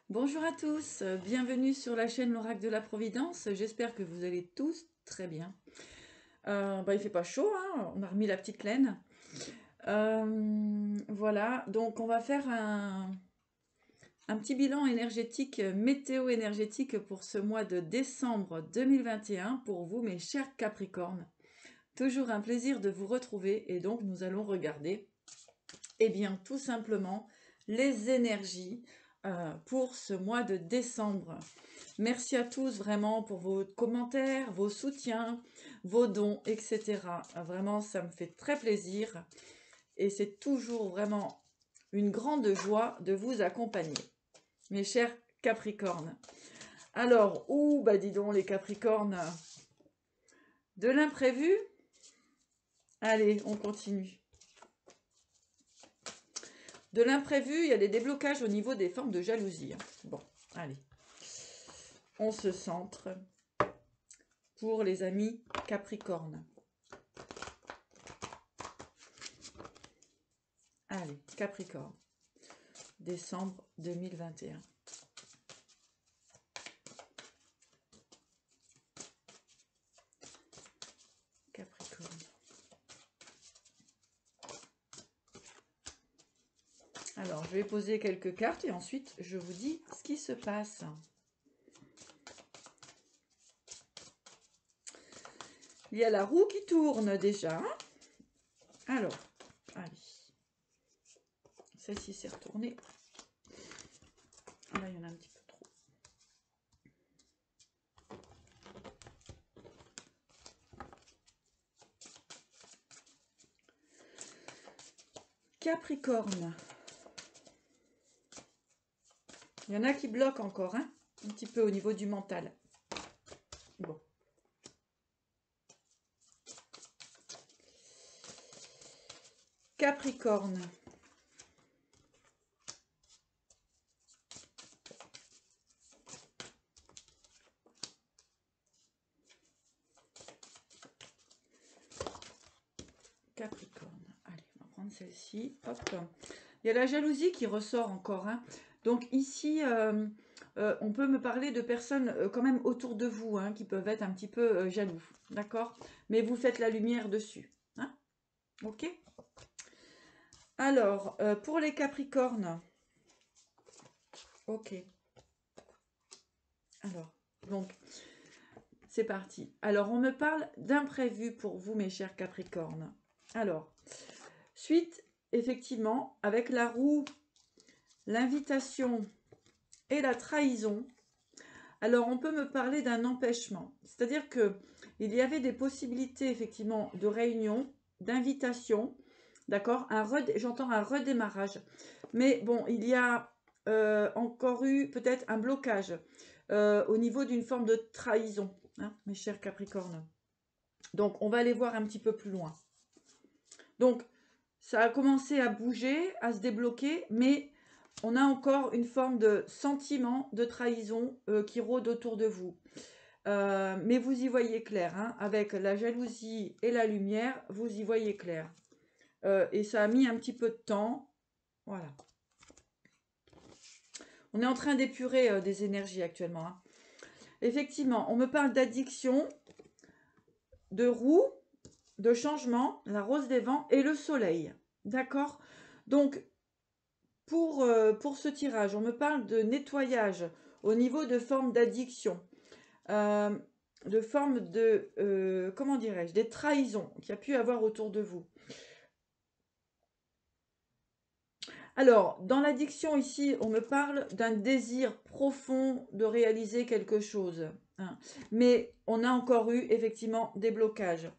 Bonjour à tous, bienvenue sur la chaîne L'Oracle de la Providence. J'espère que vous allez tous très bien. Il fait pas chaud, hein, on a remis la petite laine. Voilà, donc on va faire un petit bilan énergétique, météo-énergétique pour ce mois de décembre 2021 pour vous, mes chers Capricornes. Toujours un plaisir de vous retrouver et donc nous allons regarder, tout simplement, les énergies pour ce mois de décembre. Merci à tous vraiment pour vos commentaires, vos soutiens, vos dons, etc. Vraiment, ça me fait très plaisir et c'est toujours vraiment une grande joie de vous accompagner, mes chers Capricornes. Alors, dis donc les Capricornes, de l'imprévu. Allez, on continue. De l'imprévu, il y a des déblocages au niveau des formes de jalousie. Bon, allez. On se centre pour les amis Capricornes. Allez, Capricorne, décembre 2021. Capricorne. Alors, je vais poser quelques cartes et ensuite, je vous dis ce qui se passe. Il y a la roue qui tourne déjà. Alors, allez. Celle-ci s'est retournée. Là, il y en a un petit peu trop. Capricorne. Il y en a qui bloquent encore, hein, un petit peu au niveau du mental. Bon. Capricorne. Capricorne. Allez, on va prendre celle-ci. Hop. Il y a la jalousie qui ressort encore, hein. Donc ici, on peut me parler de personnes quand même autour de vous, hein, qui peuvent être un petit peu jaloux, d'accord? Mais vous faites la lumière dessus, hein? Ok? Alors, pour les Capricornes, ok. Alors, donc, c'est parti. Alors, on me parle d'imprévu pour vous, mes chers Capricornes. Alors, suite, effectivement, avec la roue, l'invitation et la trahison. Alors, on peut me parler d'un empêchement. C'est-à-dire que il y avait des possibilités, effectivement, de réunion, d'invitation, d'accord? J'entends un redémarrage. Mais bon, il y a encore eu peut-être un blocage au niveau d'une forme de trahison, hein, mes chers Capricornes. Donc, on va aller voir un petit peu plus loin. Donc, ça a commencé à bouger, à se débloquer, mais on a encore une forme de sentiment de trahison qui rôde autour de vous. Mais vous y voyez clair, hein, avec la jalousie et la lumière, vous y voyez clair. Et ça a mis un petit peu de temps. Voilà. On est en train d'épurer des énergies actuellement, hein. Effectivement, on me parle d'addiction, de roue, de changement, la rose des vents et le soleil. D'accord? Donc, pour ce tirage, on me parle de nettoyage au niveau de formes d'addiction, de formes de, comment dirais-je, des trahisons qu'il y a pu avoir autour de vous. Alors, dans l'addiction ici, on me parle d'un désir profond de réaliser quelque chose, hein. Mais on a encore eu effectivement des blocages.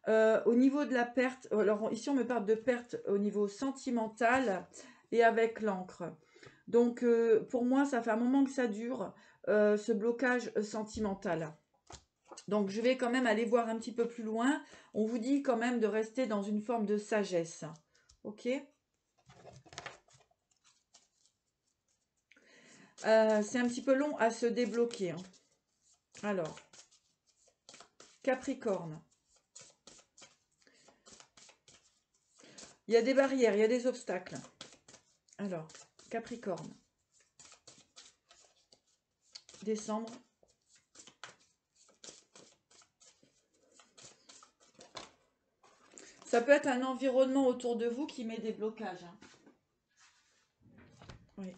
Au niveau de la perte, alors ici on me parle de perte au niveau sentimental et avec l'encre. Donc pour moi, ça fait un moment que ça dure, ce blocage sentimental. Donc je vais quand même aller voir un petit peu plus loin. On vous dit quand même de rester dans une forme de sagesse. Ok ? C'est un petit peu long à se débloquer, hein. Alors, Capricorne. Il y a des barrières, il y a des obstacles. Alors, Capricorne. décembre. Ça peut être un environnement autour de vous qui met des blocages. Hein. Oui.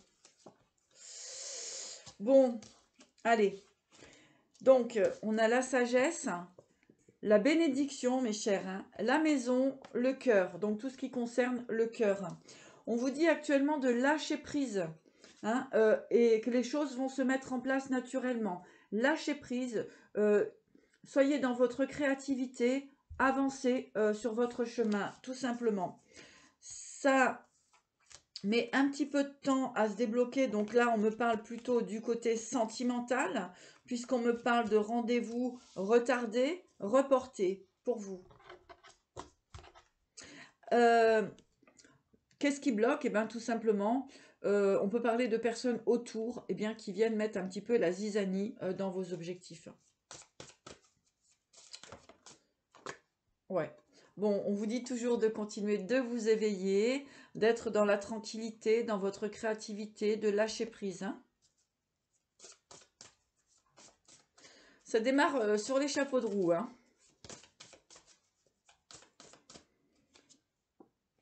Bon, allez. Donc, on a la sagesse, la bénédiction, mes chers, hein, la maison, le cœur. Donc, tout ce qui concerne le cœur. On vous dit actuellement de lâcher prise. Hein, et que les choses vont se mettre en place naturellement. Lâchez prise. Soyez dans votre créativité. Avancez sur votre chemin, tout simplement. Ça met un petit peu de temps à se débloquer. Donc là, on me parle plutôt du côté sentimental, puisqu'on me parle de rendez-vous retardés, reportés pour vous. Qu'est-ce qui bloque? Eh bien, tout simplement, on peut parler de personnes autour qui viennent mettre un petit peu la zizanie dans vos objectifs. Ouais. Bon, on vous dit toujours de continuer de vous éveiller, d'être dans la tranquillité, dans votre créativité, de lâcher prise. Hein. Ça démarre sur les chapeaux de roue. Hein.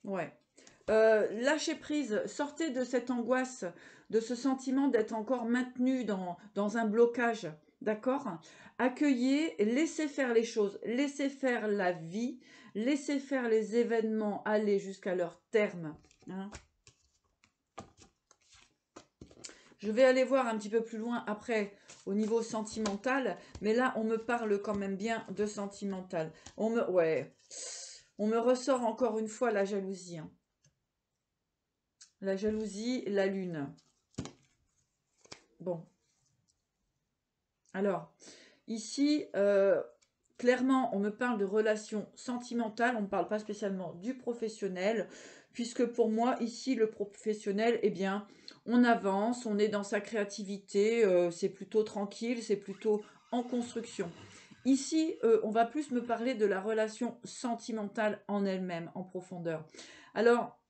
Ouais. Lâchez prise, sortez de cette angoisse, de ce sentiment d'être encore maintenu dans un blocage. D'accord? Accueillez, laissez faire les choses, laissez faire la vie, laissez faire les événements aller jusqu'à leur terme. Hein. Je vais aller voir un petit peu plus loin après au niveau sentimental, mais là on me parle quand même bien de sentimental. On me ressort encore une fois la jalousie. Hein. La jalousie, la lune. Bon. Alors, ici, clairement, on me parle de relations sentimentales. On ne parle pas spécialement du professionnel, puisque pour moi, ici, le professionnel, eh bien, on avance, on est dans sa créativité, c'est plutôt tranquille, c'est plutôt en construction. Ici, on va plus me parler de la relation sentimentale en elle-même, en profondeur. Alors,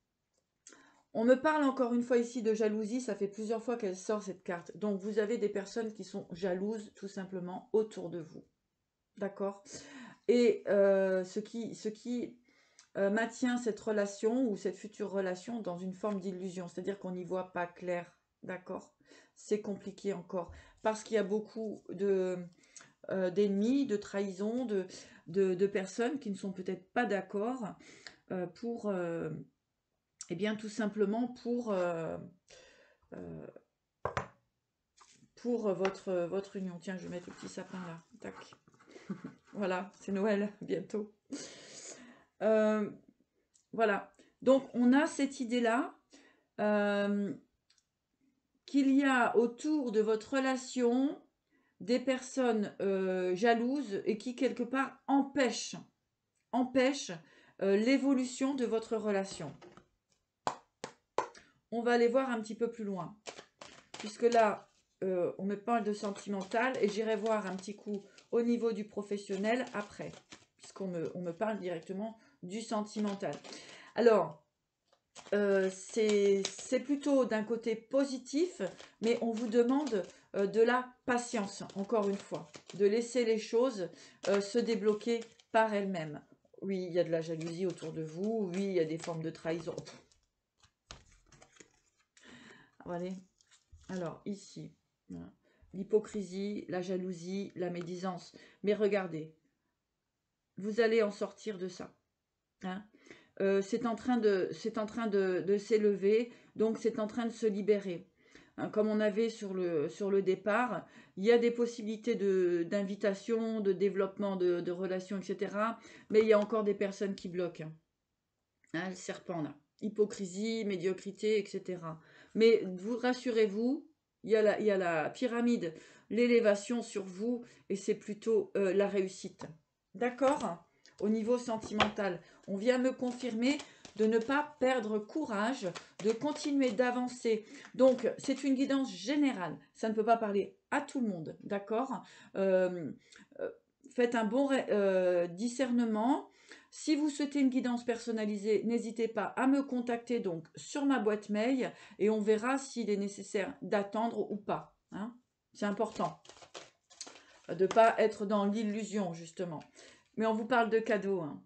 on me parle encore une fois ici de jalousie, ça fait plusieurs fois qu'elle sort cette carte. Donc vous avez des personnes qui sont jalouses tout simplement autour de vous. D'accord? Et ce qui maintient cette relation ou cette future relation dans une forme d'illusion. C'est-à-dire qu'on n'y voit pas clair. D'accord? C'est compliqué encore. Parce qu'il y a beaucoup d'ennemis, de trahisons, de personnes qui ne sont peut-être pas d'accord pour... Eh bien, tout simplement pour votre union. Tiens, je vais mettre le petit sapin là. Tac. Voilà, c'est Noël, bientôt. Voilà. Donc, on a cette idée-là qu'il y a autour de votre relation des personnes jalouses et qui, quelque part, empêchent l'évolution de votre relation. On va aller voir un petit peu plus loin. Puisque là, on me parle de sentimental et j'irai voir un petit coup au niveau du professionnel après. Puisqu'on me parle directement du sentimental. Alors, c'est plutôt d'un côté positif, mais on vous demande de la patience, encore une fois. De laisser les choses se débloquer par elles-mêmes. Oui, il y a de la jalousie autour de vous. Oui, il y a des formes de trahison. Allez. Alors, ici, voilà. L'hypocrisie, la jalousie, la médisance. Mais regardez, vous allez en sortir de ça. Hein. C'est en train de s'élever, donc c'est en train de se libérer. Hein, comme on avait sur le départ, il y a des possibilités d'invitation, de développement de relations, etc. Mais il y a encore des personnes qui bloquent. Hein, le serpent là. Hypocrisie, médiocrité, etc. Mais vous rassurez-vous, il y a la pyramide, l'élévation sur vous, et c'est plutôt la réussite. D'accord? Au niveau sentimental, on vient me confirmer de ne pas perdre courage, de continuer d'avancer. Donc, c'est une guidance générale. Ça ne peut pas parler à tout le monde, d'accord? Faites un bon discernement. Si vous souhaitez une guidance personnalisée, n'hésitez pas à me contacter donc sur ma boîte mail et on verra s'il est nécessaire d'attendre ou pas. Hein. C'est important de ne pas être dans l'illusion, justement. Mais on vous parle de cadeaux. Hein.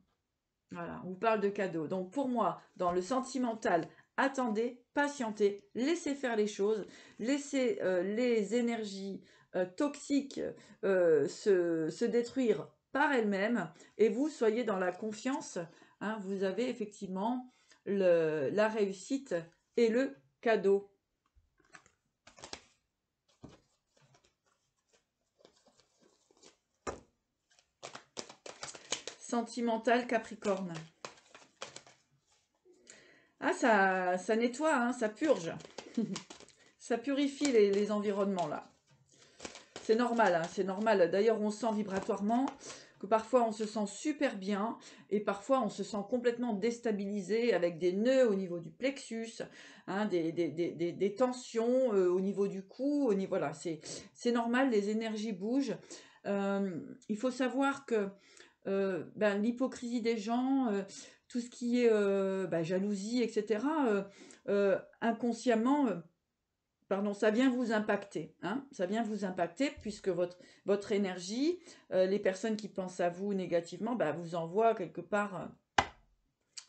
Voilà, on vous parle de cadeaux. Donc pour moi, dans le sentimental, attendez, patientez, laissez faire les choses, laissez les énergies toxiques se détruire par elles-mêmes et vous soyez dans la confiance. Hein, vous avez effectivement la réussite et le cadeau. Sentimental Capricorne. Ah, ça nettoie, hein, ça purge. Ça purifie les environnements, là. C'est normal, hein, c'est normal. D'ailleurs, on sent vibratoirement que parfois on se sent super bien et parfois on se sent complètement déstabilisé avec des nœuds au niveau du plexus, hein, des tensions au niveau du cou, au niveau, voilà, c'est normal, les énergies bougent. Il faut savoir que l'hypocrisie des gens, tout ce qui est jalousie, etc., inconsciemment, pardon, ça vient vous impacter. Hein, ça vient vous impacter puisque votre énergie, les personnes qui pensent à vous négativement, vous envoient quelque part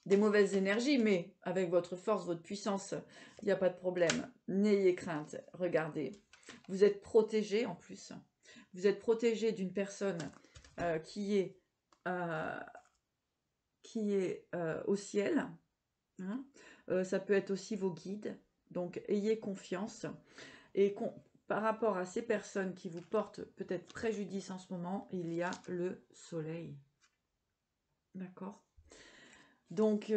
des mauvaises énergies, mais avec votre force, votre puissance, il n'y a pas de problème. N'ayez crainte, regardez. Vous êtes protégé en plus. Vous êtes protégé d'une personne qui est au ciel. Hein. Ça peut être aussi vos guides. Donc, ayez confiance. Et par rapport à ces personnes qui vous portent peut-être préjudice en ce moment, il y a le soleil. D'accord? Donc,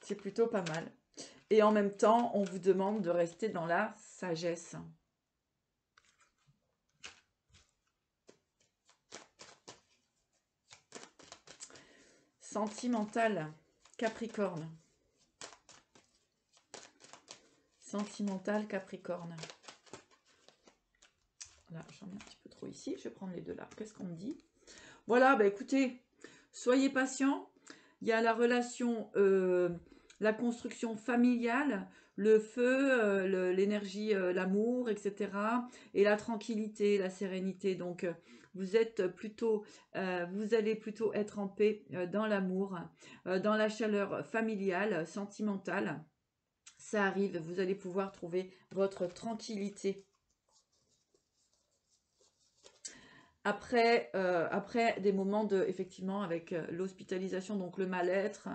c'est plutôt pas mal. Et en même temps, on vous demande de rester dans la sagesse. Sentimental, Capricorne. Sentimental, Capricorne. Là, j'en ai un petit peu trop ici. Je vais prendre les deux là. Qu'est-ce qu'on me dit? Voilà, écoutez, soyez patients. Il y a la relation, la construction familiale, le feu, l'énergie, l'amour, etc. Et la tranquillité, la sérénité. Donc, vous êtes plutôt, vous allez plutôt être en paix dans l'amour, dans la chaleur familiale, sentimentale. Ça arrive, vous allez pouvoir trouver votre tranquillité. Après des moments effectivement, avec l'hospitalisation, donc le mal-être,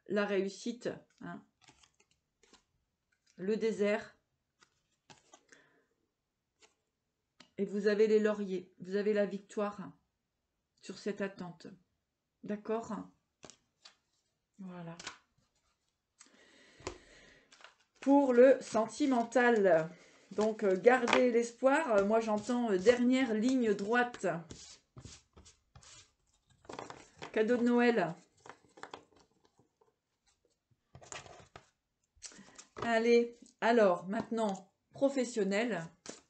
la réussite, hein, le désert. Et vous avez les lauriers, vous avez la victoire sur cette attente. D'accord? Voilà. Pour le sentimental, donc gardez l'espoir. Moi j'entends dernière ligne droite. Cadeau de Noël. Allez, alors maintenant, professionnel.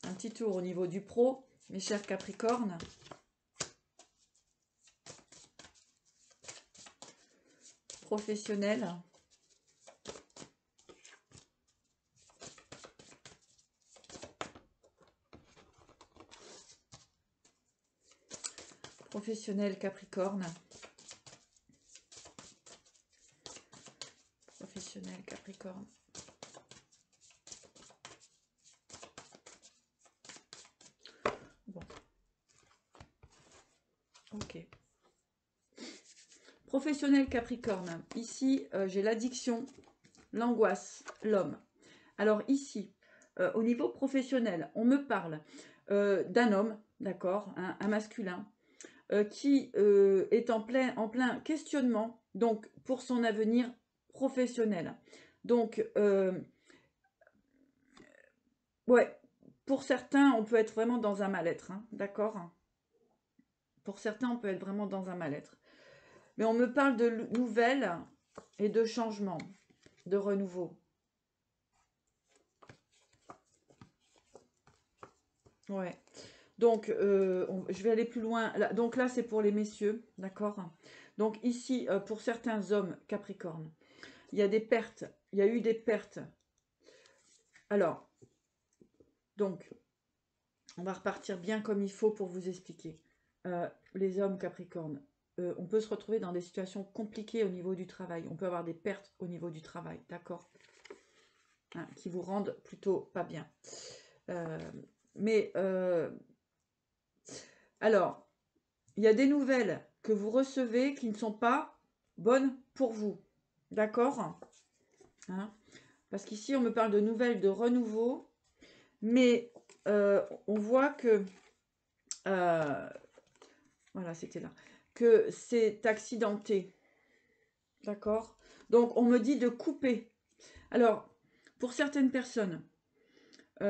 Un petit tour au niveau du pro, mes chers Capricornes. Professionnel. Professionnel Capricorne. Professionnel Capricorne. Bon. Ok. Professionnel Capricorne. Ici, j'ai l'addiction, l'angoisse, l'homme. Alors ici, au niveau professionnel, on me parle d'un homme, d'accord, un masculin, qui est en plein questionnement, donc pour son avenir professionnel. Donc, ouais, pour certains, on peut être vraiment dans un mal-être, hein, d'accord? Pour certains, on peut être vraiment dans un mal-être. Mais on me parle de nouvelles et de changements, de renouveau. Ouais. Donc, je vais aller plus loin. Là, donc là, c'est pour les messieurs, d'accord? Donc ici, pour certains hommes Capricorne, il y a des pertes. Il y a eu des pertes Alors, donc, on va repartir bien comme il faut pour vous expliquer. Les hommes Capricorne, on peut se retrouver dans des situations compliquées au niveau du travail. On peut avoir des pertes au niveau du travail, d'accord, hein, qui vous rendent plutôt pas bien. Alors, il y a des nouvelles que vous recevez qui ne sont pas bonnes pour vous, d'accord, hein, parce qu'ici, on me parle de nouvelles de renouveau, mais on voit que... voilà, c'était là. Que c'est accidenté. D'accord? Donc, on me dit de couper. Alors, pour certaines personnes, on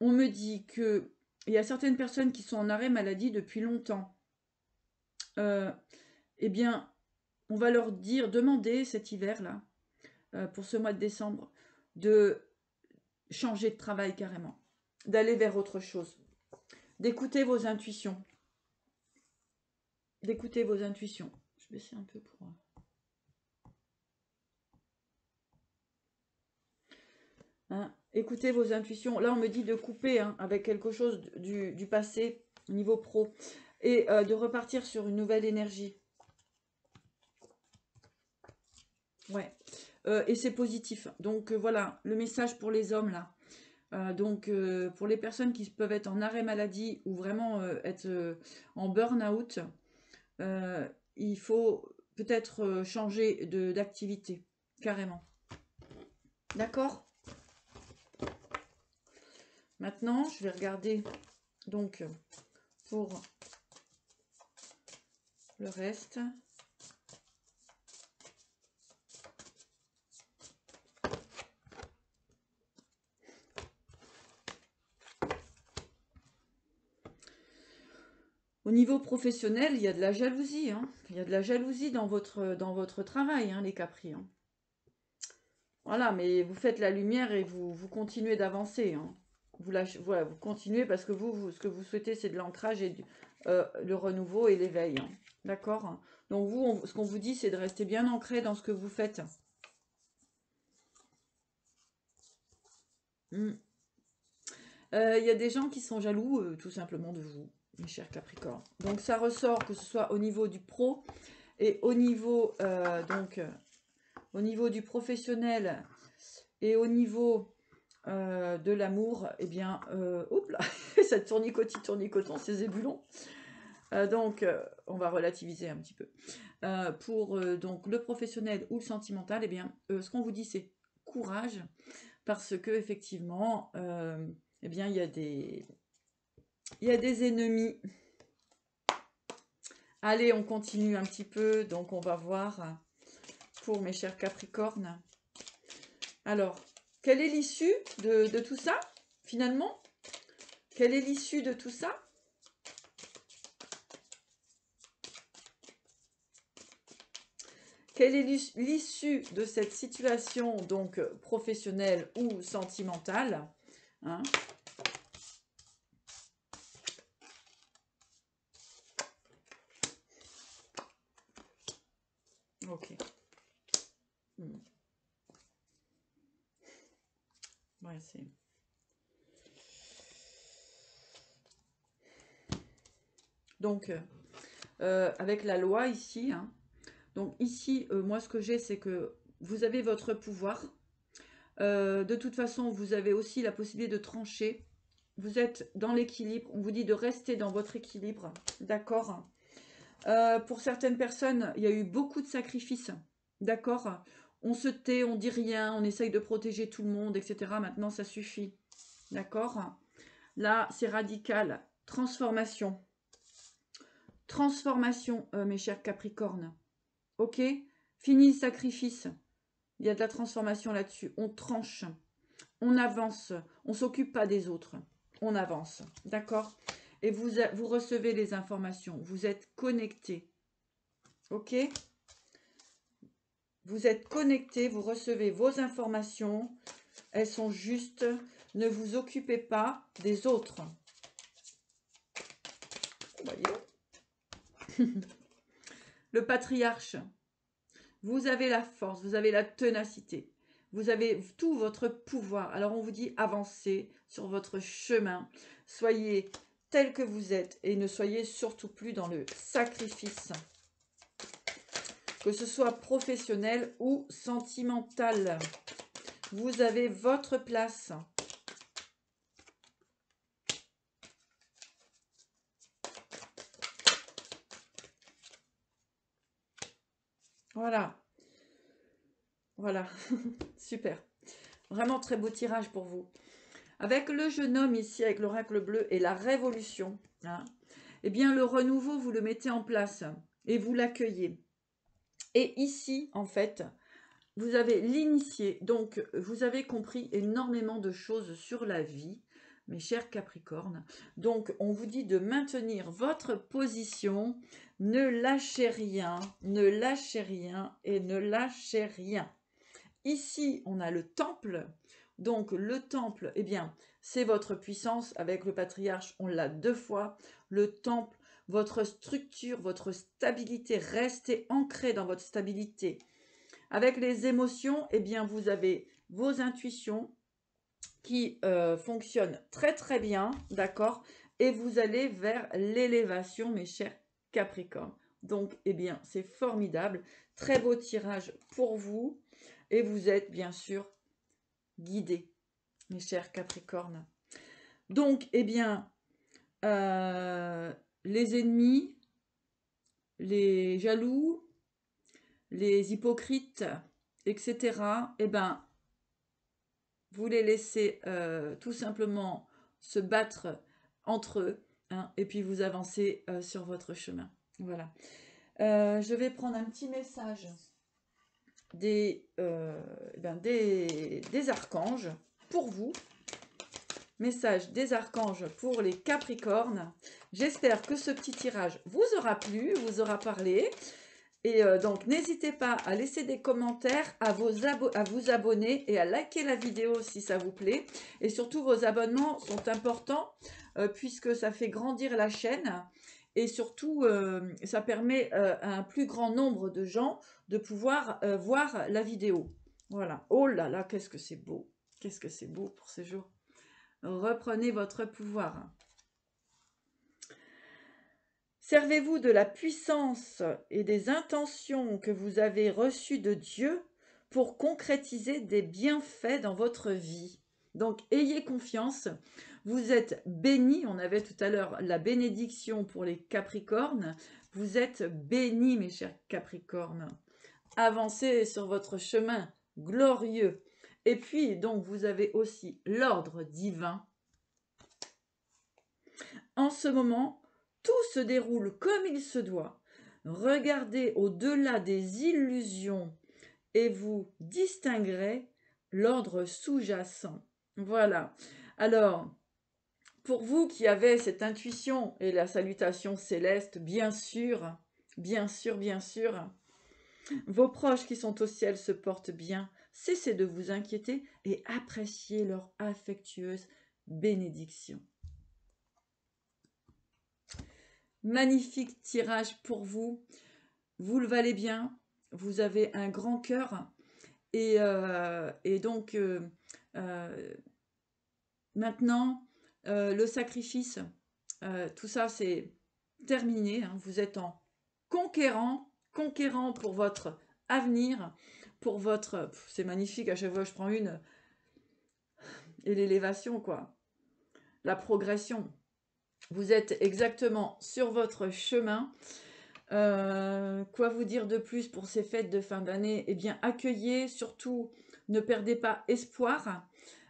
me dit que il y a certaines personnes qui sont en arrêt maladie depuis longtemps. Eh bien, on va leur dire, demander cet hiver-là, pour ce mois de décembre, de changer de travail carrément, d'aller vers autre chose, d'écouter vos intuitions. D'écouter vos intuitions. Je vais baisser un peu pour... Hein, écoutez vos intuitions. Là, on me dit de couper hein, avec quelque chose du passé, au niveau pro, et de repartir sur une nouvelle énergie. Ouais. Et c'est positif. Donc, voilà, le message pour les hommes, là. Donc, pour les personnes qui peuvent être en arrêt maladie ou vraiment être en burn-out, il faut peut-être changer d'activité, carrément. D'accord ? Maintenant, je vais regarder donc pour le reste. Au niveau professionnel, il y a de la jalousie. Hein. Il y a de la jalousie dans votre travail, hein, les Capri. Hein. Voilà, mais vous faites la lumière et vous continuez d'avancer. Hein. Voilà, vous continuez parce que ce que vous souhaitez, c'est de l'ancrage et le renouveau et l'éveil. Hein. D'accord? Donc vous, ce qu'on vous dit, c'est de rester bien ancré dans ce que vous faites. Il y a des gens qui sont jaloux, tout simplement, de vous, mes chers Capricornes. Donc ça ressort que ce soit au niveau du pro et au niveau, au niveau du professionnel et au niveau de l'amour, eh bien, oups là, ça tournicoton, c'est zébulon. Donc, on va relativiser un petit peu. Pour donc le professionnel ou le sentimental, eh bien, ce qu'on vous dit, c'est courage, parce que effectivement, eh bien, il y a des ennemis. Allez, on continue un petit peu. Donc, on va voir pour mes chers Capricornes. Alors, quelle est l'issue de tout ça, finalement? Quelle est l'issue de tout ça? Quelle est l'issue de cette situation, donc professionnelle ou sentimentale, hein? Ok. Ouais, c'est... Donc, avec la loi ici, hein, donc ici, moi ce que j'ai, c'est que vous avez votre pouvoir. De toute façon, vous avez aussi la possibilité de trancher. Vous êtes dans l'équilibre. On vous dit de rester dans votre équilibre. D'accord ? Pour certaines personnes, il y a eu beaucoup de sacrifices. D'accord ? On se tait, on dit rien, on essaye de protéger tout le monde, etc. Maintenant, ça suffit. D'accord ? Là, c'est radical. Transformation. Transformation, mes chers Capricornes. Ok ? Fini le sacrifice. Il y a de la transformation là-dessus. On tranche. On avance. On ne s'occupe pas des autres. On avance. D'accord ? Et vous recevez les informations. Vous êtes connecté. Ok ? Vous êtes connecté. Vous recevez vos informations. Elles sont justes. Ne vous occupez pas des autres. Voyez ? Le patriarche. Vous avez la force. Vous avez la ténacité. vous avez tout votre pouvoir. Alors on vous dit avancez sur votre chemin, soyez tel que vous êtes et ne soyez surtout plus dans le sacrifice, que ce soit professionnel ou sentimental. Vous avez votre place. Voilà. Voilà. Super. Vraiment très beau tirage pour vous. Avec le jeune homme ici, avec l'oracle bleu et la révolution, hein, eh bien le renouveau, vous le mettez en place et vous l'accueillez. Et ici, en fait, vous avez l'initié. Donc, vous avez compris énormément de choses sur la vie, mes chers Capricornes. Donc, on vous dit de maintenir votre position. Ne lâchez rien, ne lâchez rien et ne lâchez rien. Ici, on a le temple. Donc, le temple, eh bien, c'est votre puissance. Avec le patriarche, on l'a 2 fois. Le temple, votre structure, votre stabilité. Restez ancré dans votre stabilité. Avec les émotions, eh bien, vous avez vos intuitions qui fonctionnent très très bien, d'accord? Et vous allez vers l'élévation, mes chers Capricornes. Donc, eh bien, c'est formidable. Très beau tirage pour vous. Et vous êtes, bien sûr, guidés, mes chers Capricornes. Donc, eh bien, les ennemis, les jaloux, les hypocrites, etc., eh ben, vous les laissez tout simplement se battre entre eux, hein, et puis vous avancez sur votre chemin. Voilà. Je vais prendre un petit message des archanges pour vous. Message des archanges pour les Capricornes. J'espère que ce petit tirage vous aura plu, vous aura parlé. Et donc, n'hésitez pas à laisser des commentaires, à vous abonner et à liker la vidéo si ça vous plaît. Et surtout, vos abonnements sont importants puisque ça fait grandir la chaîne. Et surtout, ça permet à un plus grand nombre de gens de pouvoir voir la vidéo. Voilà. Oh là là, qu'est-ce que c'est beau. Qu'est-ce que c'est beau pour ce jour. Reprenez votre pouvoir. Servez-vous de la puissance et des intentions que vous avez reçues de Dieu pour concrétiser des bienfaits dans votre vie. Donc, ayez confiance. Vous êtes bénis. On avait tout à l'heure la bénédiction pour les Capricornes. Vous êtes bénis, mes chers Capricornes. Avancez sur votre chemin glorieux. Et puis, donc, vous avez aussi l'ordre divin. En ce moment, tout se déroule comme il se doit. Regardez au-delà des illusions et vous distinguerez l'ordre sous-jacent. Voilà. Alors, pour vous qui avez cette intuition et la salutation céleste, bien sûr, bien sûr, bien sûr, vos proches qui sont au ciel se portent bien. Cessez de vous inquiéter et appréciez leur affectueuse bénédiction. Magnifique tirage pour vous. Vous le valez bien. Vous avez un grand cœur. Et donc, maintenant, le sacrifice, tout ça, c'est terminé. Hein. Vous êtes en conquérant pour votre avenir, pour votre... C'est magnifique, à chaque fois que je prends une. Et l'élévation, quoi. La progression. Vous êtes exactement sur votre chemin. Quoi vous dire de plus pour ces fêtes de fin d'année? Eh bien, accueillez, surtout, ne perdez pas espoir.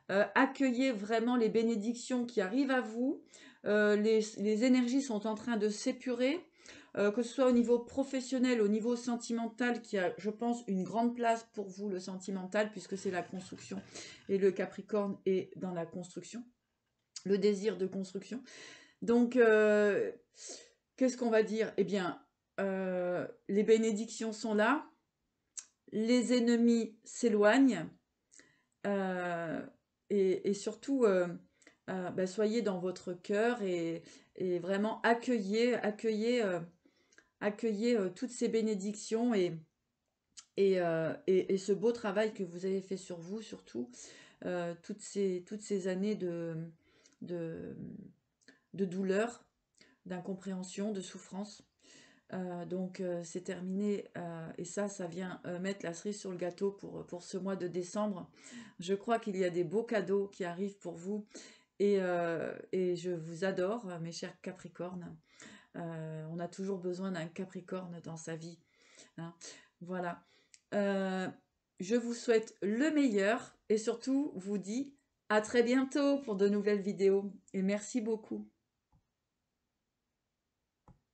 Accueillez vraiment les bénédictions qui arrivent à vous. Les énergies sont en train de s'épurer, que ce soit au niveau professionnel, au niveau sentimental, qui a, je pense, une grande place pour vous, le sentimental, puisque c'est la construction. Et le Capricorne est dans la construction, le désir de construction. Donc, qu'est-ce qu'on va dire? Eh bien, les bénédictions sont là, les ennemis s'éloignent, et surtout, soyez dans votre cœur et vraiment accueillez toutes ces bénédictions et et ce beau travail que vous avez fait sur vous, surtout, toutes ces années de, de douleur, d'incompréhension, de souffrance. Donc c'est terminé et ça vient mettre la cerise sur le gâteau pour ce mois de décembre. Je crois qu'il y a des beaux cadeaux qui arrivent pour vous et je vous adore, mes chers Capricornes. On a toujours besoin d'un Capricorne dans sa vie, hein. Voilà. Je vous souhaite le meilleur et surtout vous dis à très bientôt pour de nouvelles vidéos et merci beaucoup.